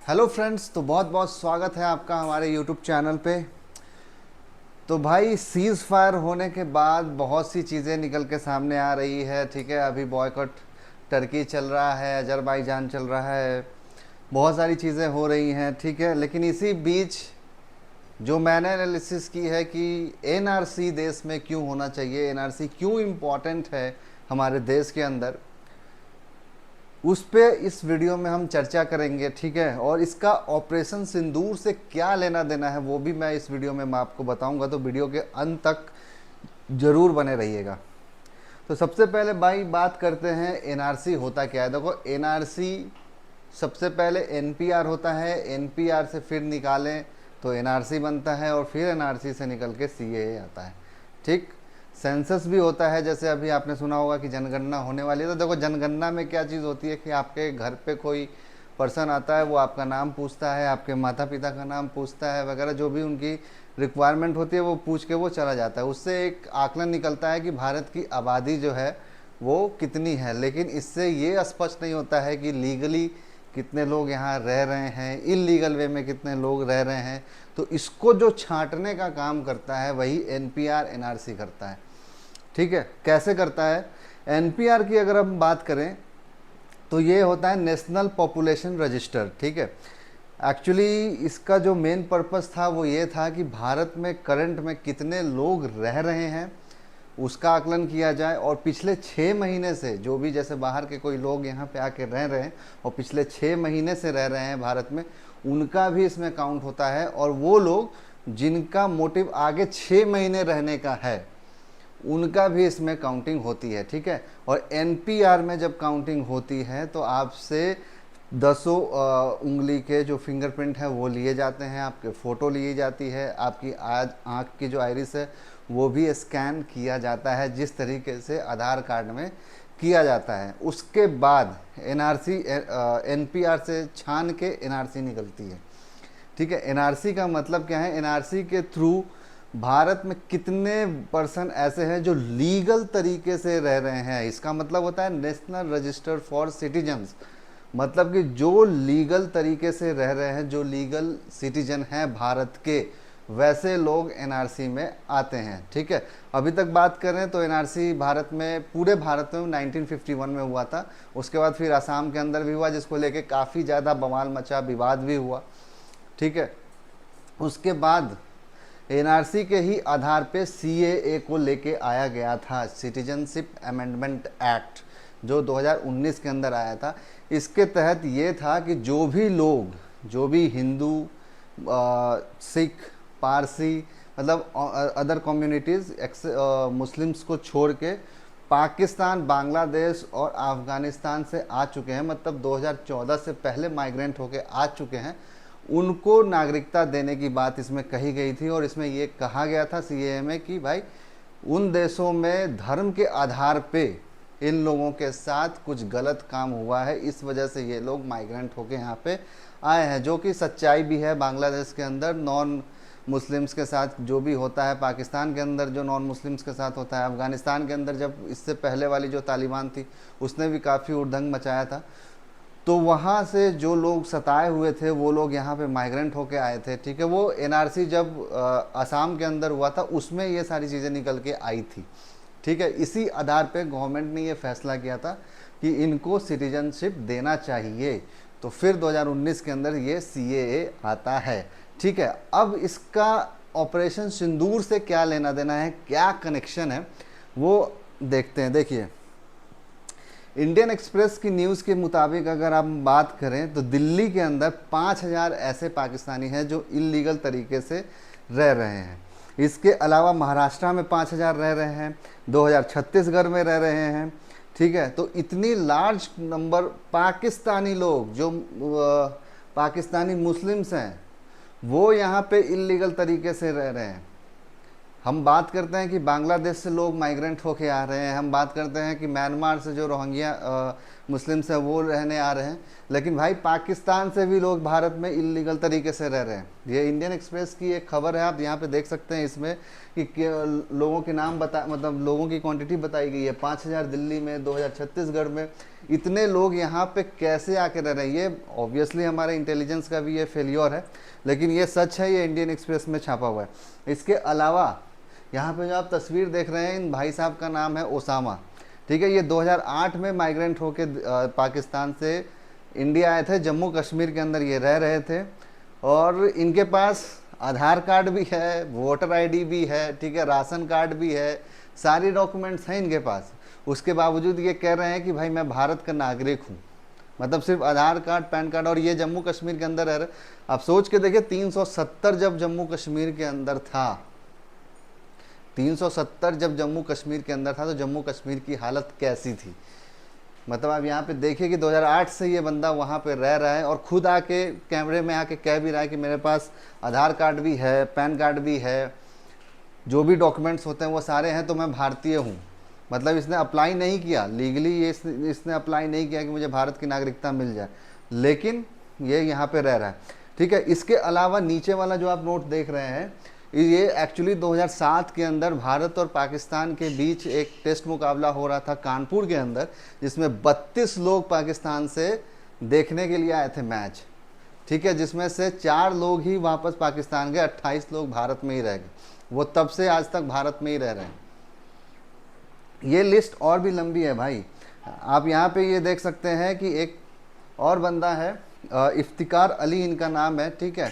Hello friends, तो बहुत बहुत स्वागत है आपका हमारे यूट्यूब चैनल पे। तो भाई सीज़ फायर होने के बाद बहुत सी चीज़ें निकल के सामने आ रही है। ठीक है, अभी बॉयकॉट टर्की चल रहा है, अजरबैजान चल रहा है, बहुत सारी चीज़ें हो रही हैं। ठीक है, लेकिन इसी बीच जो मैंने एनालिसिस की है कि एनआरसी देश में क्यों होना चाहिए, एनआरसी क्यों इम्पोर्टेंट है हमारे देश के अंदर, उस पे इस वीडियो में हम चर्चा करेंगे। ठीक है, और इसका ऑपरेशन सिंदूर से क्या लेना देना है वो भी मैं इस वीडियो में मैं आपको बताऊंगा, तो वीडियो के अंत तक ज़रूर बने रहिएगा। तो सबसे पहले भाई बात करते हैं एनआरसी होता क्या है। देखो, एनआरसी सबसे पहले एनपीआर होता है, एनपीआर से फिर निकालें तो एनआरसी बनता है, और फिर एनआरसी से निकल के सीएए आता है। ठीक, सेंसस भी होता है, जैसे अभी आपने सुना होगा कि जनगणना होने वाली है। तो देखो, जनगणना में क्या चीज़ होती है कि आपके घर पे कोई पर्सन आता है, वो आपका नाम पूछता है, आपके माता पिता का नाम पूछता है, वगैरह जो भी उनकी रिक्वायरमेंट होती है वो पूछ के वो चला जाता है। उससे एक आकलन निकलता है कि भारत की आबादी जो है वो कितनी है, लेकिन इससे ये स्पष्ट नहीं होता है कि लीगली कितने लोग यहाँ रह रहे हैं, इलीगल वे में कितने लोग रह रहे हैं। तो इसको जो छांटने का काम करता है वही एनपीआर एनआरसी करता है। ठीक है, कैसे करता है? एनपीआर की अगर हम बात करें तो ये होता है नेशनल पॉपुलेशन रजिस्टर। ठीक है, एक्चुअली इसका जो मेन पर्पस था वो ये था कि भारत में करंट में कितने लोग रह रहे हैं उसका आकलन किया जाए, और पिछले 6 महीने से जो भी, जैसे बाहर के कोई लोग यहाँ पे आके रह रहे हैं और पिछले 6 महीने से रह रहे हैं भारत में, उनका भी इसमें काउंट होता है। और वो लोग जिनका मोटिव आगे 6 महीने रहने का है उनका भी इसमें काउंटिंग होती है। ठीक है, और एनपीआर में जब काउंटिंग होती है तो आपसे दसों उंगली के जो फिंगरप्रिंट है वो लिए जाते हैं, आपके फ़ोटो ली जाती है, आपकी आज आँख की जो आइरिस है वो भी स्कैन किया जाता है, जिस तरीके से आधार कार्ड में किया जाता है। उसके बाद एनआरसी एनपीआर से छान के एनआरसी निकलती है। ठीक है, एनआरसी का मतलब क्या है? एनआरसी के थ्रू भारत में कितने पर्सन ऐसे हैं जो लीगल तरीके से रह रहे हैं, इसका मतलब होता है नेशनल रजिस्टर फॉर सिटीजन्स। मतलब कि जो लीगल तरीके से रह रहे हैं, जो लीगल सिटीजन हैं भारत के, वैसे लोग एनआरसी में आते हैं। ठीक है, अभी तक बात करें तो एनआरसी भारत में, पूरे भारत में 1951 में हुआ था। उसके बाद फिर असम के अंदर भी हुआ, जिसको लेके काफ़ी ज़्यादा बवाल मचा, विवाद भी हुआ। ठीक है, उसके बाद एनआरसी के ही आधार पे सीएए को लेके आया गया था, सिटीजनशिप अमेंडमेंट एक्ट, जो 2019 के अंदर आया था। इसके तहत ये था कि जो भी लोग, जो भी हिंदू, सिख, पारसी, मतलब अदर कम्युनिटीज़ मुस्लिम्स को छोड़ के पाकिस्तान, बांग्लादेश और अफ़गानिस्तान से आ चुके हैं, मतलब 2014 से पहले माइग्रेंट होके आ चुके हैं, उनको नागरिकता देने की बात इसमें कही गई थी। और इसमें ये कहा गया था सीएए में कि भाई उन देशों में धर्म के आधार पे इन लोगों के साथ कुछ गलत काम हुआ है, इस वजह से ये लोग माइग्रेंट होके यहाँ पे आए हैं, जो कि सच्चाई भी है। बांग्लादेश के अंदर नॉन मुस्लिम्स के साथ जो भी होता है, पाकिस्तान के अंदर जो नॉन मुस्लिम्स के साथ होता है, अफ़गानिस्तान के अंदर जब इससे पहले वाली जो तालिबान थी उसने भी काफ़ी उद्दंग मचाया था, तो वहाँ से जो लोग सताए हुए थे वो लोग यहाँ पे माइग्रेंट होके आए थे। ठीक है, वो एनआरसी जब असम के अंदर हुआ था उसमें ये सारी चीज़ें निकल के आई थी। ठीक है, इसी आधार पे गवर्नमेंट ने ये फैसला किया था कि इनको सिटीजनशिप देना चाहिए। तो फिर 2019 के अंदर ये सीएए आता है। ठीक है, अब इसका ऑपरेशन सिंदूर से क्या लेना देना है, क्या कनेक्शन है, वो देखते हैं। देखिए, इंडियन एक्सप्रेस की न्यूज़ के मुताबिक अगर हम बात करें तो दिल्ली के अंदर 5,000 ऐसे पाकिस्तानी हैं जो इलीगल तरीके से रह रहे हैं। इसके अलावा महाराष्ट्र में 5,000 रह रहे हैं, 2,000 छत्तीसगढ़ में रह रहे हैं। ठीक है, तो इतनी लार्ज नंबर पाकिस्तानी लोग, जो पाकिस्तानी मुस्लिम्स हैं, वो यहाँ पे इलीगल तरीके से रह रहे हैं। हम बात करते हैं कि बांग्लादेश से लोग माइग्रेंट होके आ रहे हैं, हम बात करते हैं कि म्यांमार से जो रोहिंग्या मुस्लिम्स हैं वो रहने आ रहे हैं, लेकिन भाई पाकिस्तान से भी लोग भारत में इलीगल तरीके से रह रहे हैं। ये इंडियन एक्सप्रेस की एक खबर है, आप यहाँ पे देख सकते हैं इसमें कि लोगों के नाम बता मतलब लोगों की क्वांटिटी बताई गई है 5,000 दिल्ली में, 2,000 छत्तीसगढ़ में। इतने लोग यहाँ पे कैसे आके रह रहे हैं? ये ऑब्वियसली हमारे इंटेलिजेंस का भी ये फेल्योर है, लेकिन ये सच है, ये इंडियन एक्सप्रेस में छापा हुआ है। इसके अलावा यहाँ पे जो आप तस्वीर देख रहे हैं, इन भाई साहब का नाम है ओसामा, ठीक है। ये 2008 में माइग्रेंट होके पाकिस्तान से इंडिया आए थे, जम्मू कश्मीर के अंदर ये रह रहे थे, और इनके पास आधार कार्ड भी है, वोटर आईडी भी है, ठीक है, राशन कार्ड भी है, सारी डॉक्यूमेंट्स हैं इनके पास। उसके बावजूद ये कह रहे हैं कि भाई मैं भारत का नागरिक हूँ, मतलब सिर्फ आधार कार्ड, पैन कार्ड, और ये जम्मू कश्मीर के अंदर रह रहे। आप सोच के देखिए 370 जब जम्मू कश्मीर के अंदर था, 370 जब जम्मू कश्मीर के अंदर था, तो जम्मू कश्मीर की हालत कैसी थी? मतलब आप यहाँ पे देखिए कि 2008 से ये बंदा वहाँ पे रह रहा है, और खुद आके कैमरे में आके कह भी रहा है कि मेरे पास आधार कार्ड भी है, पैन कार्ड भी है, जो भी डॉक्यूमेंट्स होते हैं वो सारे हैं, तो मैं भारतीय हूँ। मतलब इसने अप्लाई नहीं किया लीगली, ये इसने अप्लाई नहीं किया कि मुझे भारत की नागरिकता मिल जाए, लेकिन ये यहाँ पे रह रहा है, ठीक है। इसके अलावा नीचे वाला जो आप नोट देख रहे हैं, ये एक्चुअली 2007 के अंदर भारत और पाकिस्तान के बीच एक टेस्ट मुकाबला हो रहा था कानपुर के अंदर, जिसमें 32 लोग पाकिस्तान से देखने के लिए आए थे मैच, ठीक है, जिसमें से 4 लोग ही वापस पाकिस्तान गए, 28 लोग भारत में ही रह गए। वो तब से आज तक भारत में ही रह रहे हैं। ये लिस्ट और भी लंबी है भाई। आप यहाँ पे ये देख सकते हैं कि एक और बंदा है, इफ्तिकार अली इनका नाम है, ठीक है।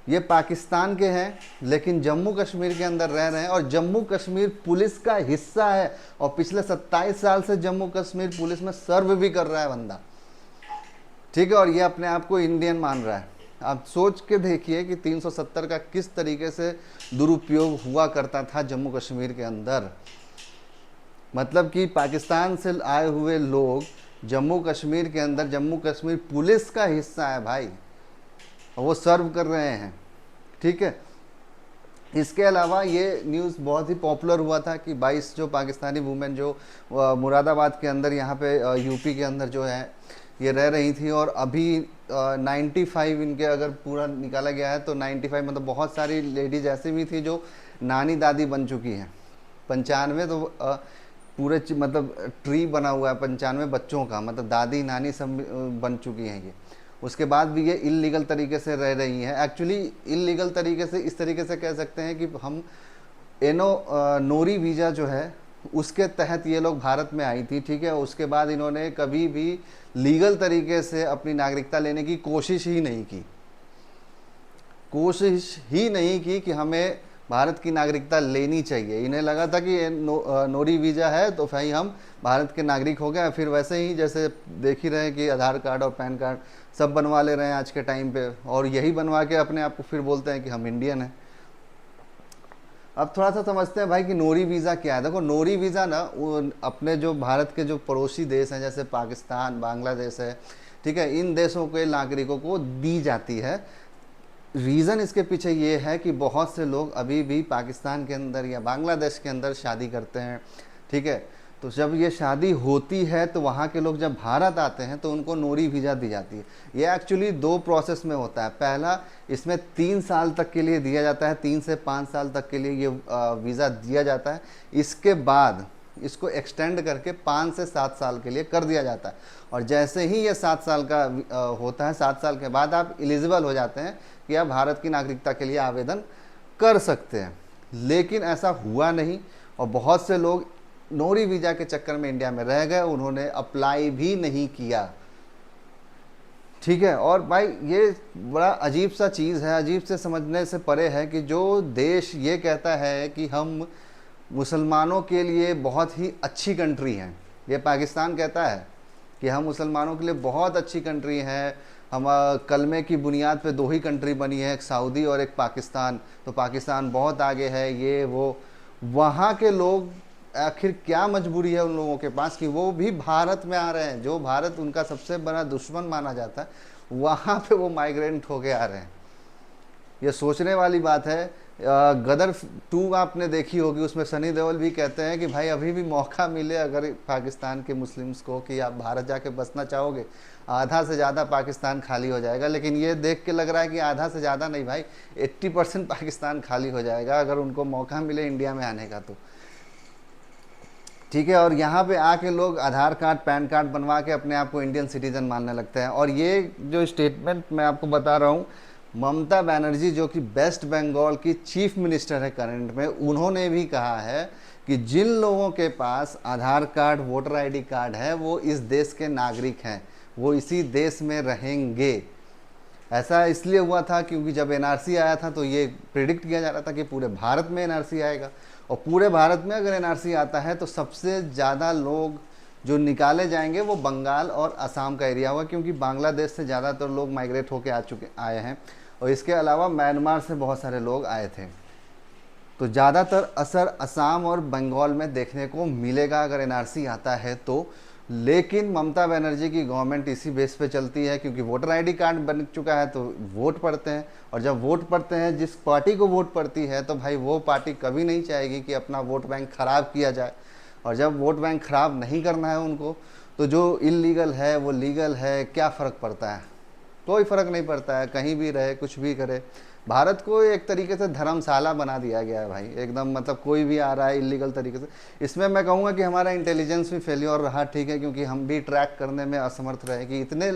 ये पाकिस्तान के हैं, लेकिन जम्मू कश्मीर के अंदर रह रहे हैं, और जम्मू कश्मीर पुलिस का हिस्सा है, और पिछले 27 साल से जम्मू कश्मीर पुलिस में सर्व भी कर रहा है बंदा, ठीक है। और ये अपने आप को इंडियन मान रहा है। आप सोच के देखिए कि 370 का किस तरीके से दुरुपयोग हुआ करता था जम्मू कश्मीर के अंदर। मतलब कि पाकिस्तान से आए हुए लोग जम्मू कश्मीर के अंदर, जम्मू कश्मीर पुलिस का हिस्सा है भाई, वो सर्व कर रहे हैं, ठीक है। इसके अलावा ये न्यूज़ बहुत ही पॉपुलर हुआ था कि 22 जो पाकिस्तानी वुमेन जो मुरादाबाद के अंदर, यहाँ पे यूपी के अंदर जो है ये रह रही थी, और अभी 95 इनके अगर पूरा निकाला गया है तो 95 मतलब बहुत सारी लेडीज ऐसी भी थी जो नानी दादी बन चुकी हैं। 95 तो पूरे मतलब ट्री बना हुआ है 95 बच्चों का, मतलब दादी नानी सब बन चुकी हैं ये। उसके बाद भी ये इल्लीगल तरीके से रह रही हैं। एक्चुअली इल्लीगल तरीके से इस तरीके से कह सकते हैं कि हम नोरी वीज़ा जो है उसके तहत ये लोग भारत में आई थी, ठीक है। उसके बाद इन्होंने कभी भी लीगल तरीके से अपनी नागरिकता लेने की कोशिश ही नहीं की कि हमें भारत की नागरिकता लेनी चाहिए। इन्हें लगा था कि नोरी वीज़ा है तो भाई हम भारत के नागरिक हो गए। फिर वैसे ही जैसे देख ही रहे हैं कि आधार कार्ड और पैन कार्ड सब बनवा ले रहे हैं आज के टाइम पे, और यही बनवा के अपने आप को फिर बोलते हैं कि हम इंडियन हैं। अब थोड़ा सा समझते हैं भाई कि नोरी वीज़ा क्या है। देखो नोरी वीज़ा ना अपने जो भारत के जो पड़ोसी देश हैं जैसे पाकिस्तान, बांग्लादेश है, ठीक है, इन देशों के नागरिकों को दी जाती है। रीज़न इसके पीछे ये है कि बहुत से लोग अभी भी पाकिस्तान के अंदर या बांग्लादेश के अंदर शादी करते हैं, ठीक है। तो जब ये शादी होती है तो वहाँ के लोग जब भारत आते हैं तो उनको नोरी वीज़ा दी जाती है। ये एक्चुअली 2 प्रोसेस में होता है। पहला, इसमें 3 साल तक के लिए दिया जाता है, 3 से 5 साल तक के लिए ये वीज़ा दिया जाता है। इसके बाद इसको एक्सटेंड करके 5 से 7 साल के लिए कर दिया जाता है, और जैसे ही ये 7 साल का होता है, 7 साल के बाद आप एलिजिबल हो जाते हैं कि आप भारत की नागरिकता के लिए आवेदन कर सकते हैं। लेकिन ऐसा हुआ नहीं, और बहुत से लोग नोरी वीज़ा के चक्कर में इंडिया में रह गए, उन्होंने अप्लाई भी नहीं किया, ठीक है। और भाई ये बड़ा अजीब सा चीज़ है, अजीब से समझने से परे है कि जो देश ये कहता है कि हम मुसलमानों के लिए बहुत ही अच्छी कंट्री हैं, ये पाकिस्तान कहता है कि हम मुसलमानों के लिए बहुत अच्छी कंट्री हैं, हम कलमे की बुनियाद पे 2 ही कंट्री बनी है, एक सऊदी और एक पाकिस्तान, तो पाकिस्तान बहुत आगे है, ये वो। वहाँ के लोग आखिर क्या मजबूरी है उन लोगों के पास कि वो भी भारत में आ रहे हैं, जो भारत उनका सबसे बड़ा दुश्मन माना जाता है, वहाँ पे वो माइग्रेंट होके आ रहे हैं। ये सोचने वाली बात है। गदर 2 आपने देखी होगी, उसमें सनी देओल भी कहते हैं कि भाई अभी भी मौका मिले अगर पाकिस्तान के मुस्लिम्स को कि आप भारत जाके बसना चाहोगे, आधा से ज़्यादा पाकिस्तान खाली हो जाएगा। लेकिन ये देख के लग रहा है कि आधा से ज़्यादा नहीं भाई, 80% पाकिस्तान खाली हो जाएगा अगर उनको मौका मिले इंडिया में आने का तो। ठीक है, और यहाँ पे आके लोग आधार कार्ड पैन कार्ड बनवा के अपने आप को इंडियन सिटीजन मानने लगते हैं। और ये जो स्टेटमेंट मैं आपको बता रहा हूँ, ममता बनर्जी जो कि वेस्ट बंगाल की चीफ मिनिस्टर है करंट में, उन्होंने भी कहा है कि जिन लोगों के पास आधार कार्ड वोटर आईडी कार्ड है वो इस देश के नागरिक हैं, वो इसी देश में रहेंगे। ऐसा इसलिए हुआ था क्योंकि जब एनआरसी आया था तो ये प्रिडिक्ट किया जा रहा था कि पूरे भारत में एनआरसी आएगा, और पूरे भारत में अगर एनआरसी आता है तो सबसे ज़्यादा लोग जो निकाले जाएंगे वो बंगाल और असम का एरिया होगा, क्योंकि बांग्लादेश से ज़्यादातर लोग माइग्रेट होकर आए हैं, और इसके अलावा म्यांमार से बहुत सारे लोग आए थे। तो ज़्यादातर असर असम और बंगाल में देखने को मिलेगा अगर एनआरसी आता है तो। लेकिन ममता बनर्जी की गवर्नमेंट इसी बेस पे चलती है, क्योंकि वोटर आईडी कार्ड बन चुका है तो वोट पड़ते हैं, और जब वोट पड़ते हैं जिस पार्टी को वोट पड़ती है तो भाई वो पार्टी कभी नहीं चाहेगी कि अपना वोट बैंक ख़राब किया जाए। और जब वोट बैंक ख़राब नहीं करना है उनको, तो जो इलीगल है वो लीगल है, क्या फ़र्क पड़ता है? कोई फ़र्क नहीं पड़ता है, कहीं भी रहे कुछ भी करे। भारत को एक तरीके से धर्मशाला बना दिया गया है भाई, एकदम मतलब कोई भी आ रहा है इलीगल तरीके से। इसमें मैं कहूँगा कि हमारा इंटेलिजेंस भी फेल्योर रहा, ठीक है, क्योंकि हम भी ट्रैक करने में असमर्थ रहे कि इतने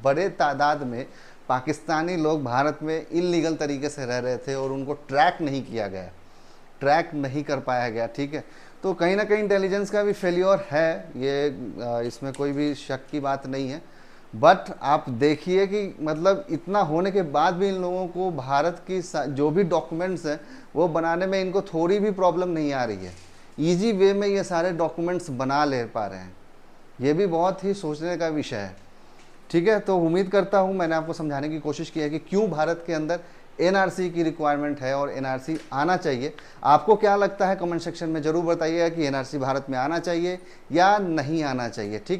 बड़े तादाद में पाकिस्तानी लोग भारत में इलीगल तरीके से रह रहे थे और उनको ट्रैक नहीं किया गया, ट्रैक नहीं कर पाया गया, ठीक है। तो कहीं ना कहीं इंटेलिजेंस का भी फेल्योर है, ये इसमें कोई भी शक की बात नहीं है। बट आप देखिए कि मतलब इतना होने के बाद भी इन लोगों को भारत की जो भी डॉक्यूमेंट्स हैं वो बनाने में इनको थोड़ी भी प्रॉब्लम नहीं आ रही है, इजी वे में ये सारे डॉक्यूमेंट्स बना ले पा रहे हैं। ये भी बहुत ही सोचने का विषय है, ठीक है। तो उम्मीद करता हूँ मैंने आपको समझाने की कोशिश की है कि क्यों भारत के अंदर एनआरसी की रिक्वायरमेंट है और एनआरसी आना चाहिए। आपको क्या लगता है कमेंट सेक्शन में ज़रूर बताइएगा कि एनआरसी भारत में आना चाहिए या नहीं आना चाहिए, ठीक।